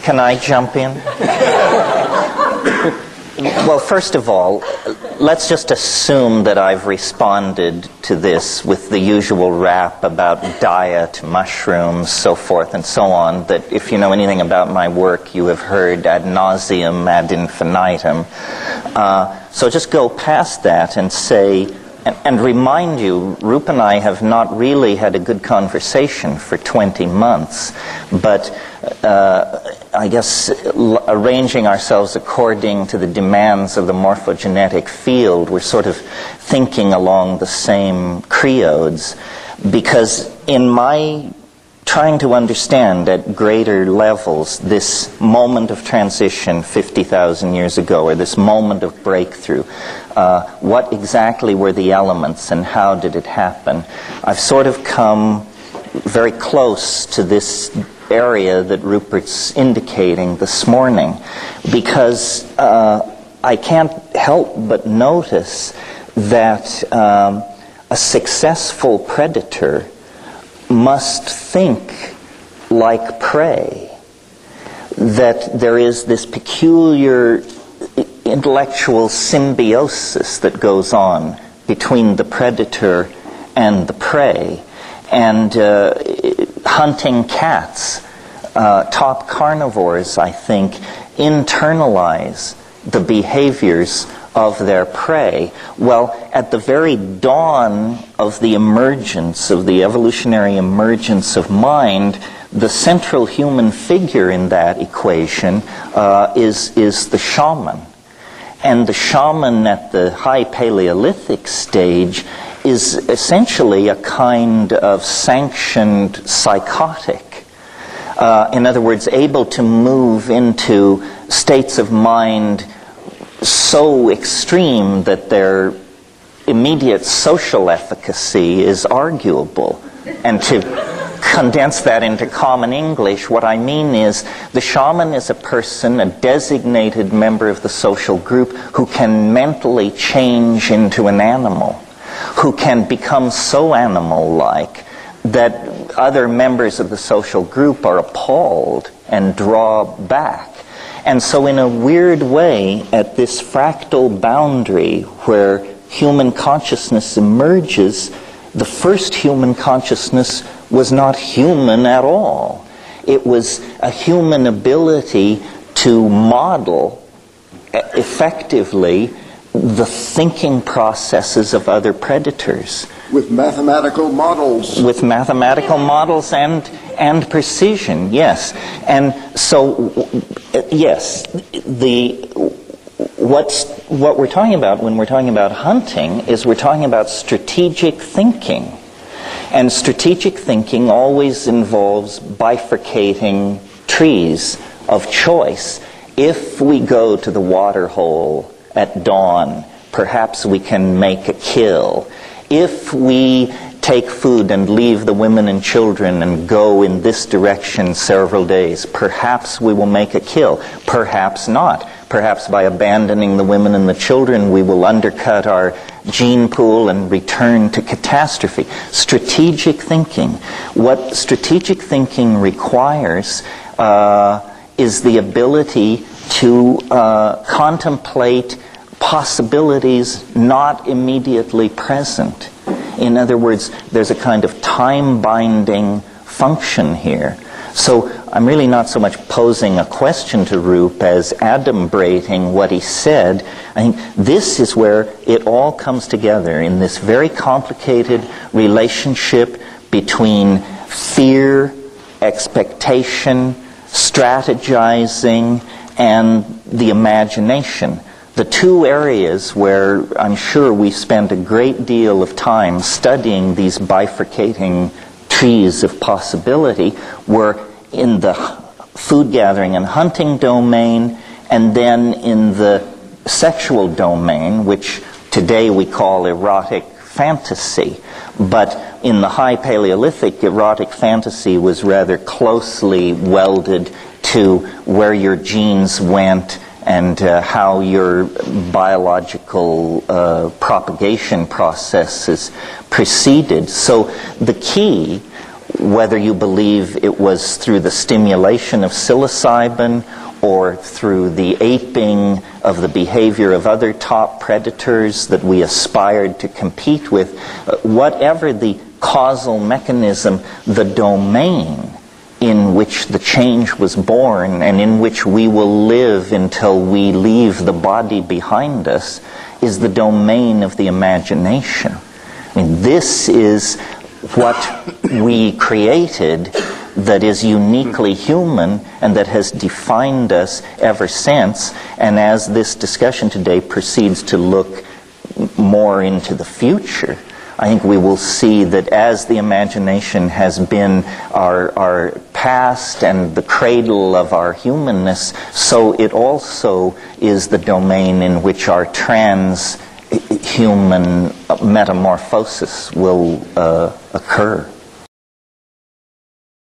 Can I jump in? Well, first of all, let's just assume that I've responded to this with the usual rap about diet, mushrooms, so forth and so on, that if you know anything about my work, you have heard ad nauseum, ad infinitum. So just go past that and say, and remind you, Roop and I have not really had a good conversation for 20 months, but I guess arranging ourselves according to the demands of the morphogenetic field, we're sort of thinking along the same creodes, because in my trying to understand at greater levels this moment of transition 50,000 years ago, or this moment of breakthrough, what exactly were the elements and how did it happen? I've sort of come very close to this area that Rupert's indicating this morning, because I can't help but notice that a successful predator must think like prey, that there is this peculiar intellectual symbiosis that goes on between the predator and the prey. And hunting cats, top carnivores, I think, internalize the behaviors of their prey. Well, at the very dawn of the emergence, of the evolutionary emergence of mind, the central human figure in that equation is the shaman. And the shaman at the high Paleolithic stage is essentially a kind of sanctioned psychotic. In other words, able to move into states of mind so extreme that their immediate social efficacy is arguable. And to condense that into common English, what I mean is the shaman is a person, a designated member of the social group, who can mentally change into an animal, who can become so animal-like that other members of the social group are appalled and draw back. And so in a weird way, at this fractal boundary where human consciousness emerges, the first human consciousness was not human at all. It was a human ability to model effectively the thinking processes of other predators. With mathematical models. With mathematical models and precision, yes. And so, yes, what we're talking about when we're talking about hunting is we're talking about strategic thinking. And strategic thinking always involves bifurcating trees of choice. If we go to the water hole at dawn, perhaps we can make a kill. If we take food and leave the women and children and go in this direction several days, perhaps we will make a kill. Perhaps not. Perhaps by abandoning the women and the children, we will undercut our gene pool and return to catastrophe. Strategic thinking. What strategic thinking requires is the ability to contemplate possibilities not immediately present. In other words, there's a kind of time-binding function here. So I'm really not so much posing a question to Roop as adumbrating what he said. I think this is where it all comes together in this very complicated relationship between fear, expectation, strategizing, and the imagination. The two areas where I'm sure we spent a great deal of time studying these bifurcating trees of possibility were in the food gathering and hunting domain, and then in the sexual domain, which today we call erotic fantasy. But in the high Paleolithic, erotic fantasy was rather closely welded to where your genes went and how your biological propagation processes proceeded. So the key whether you believe it was through the stimulation of psilocybin or through the aping of the behavior of other top predators that we aspired to compete with, whatever the causal mechanism, the domain in which the change was born and in which we will live until we leave the body behind us, is the domain of the imagination. I mean, this is what we created that is uniquely human and that has defined us ever since. And as this discussion today proceeds to look more into the future, I think we will see that as the imagination has been our past and the cradle of our humanness, so it also is the domain in which our transhuman metamorphosis will occur.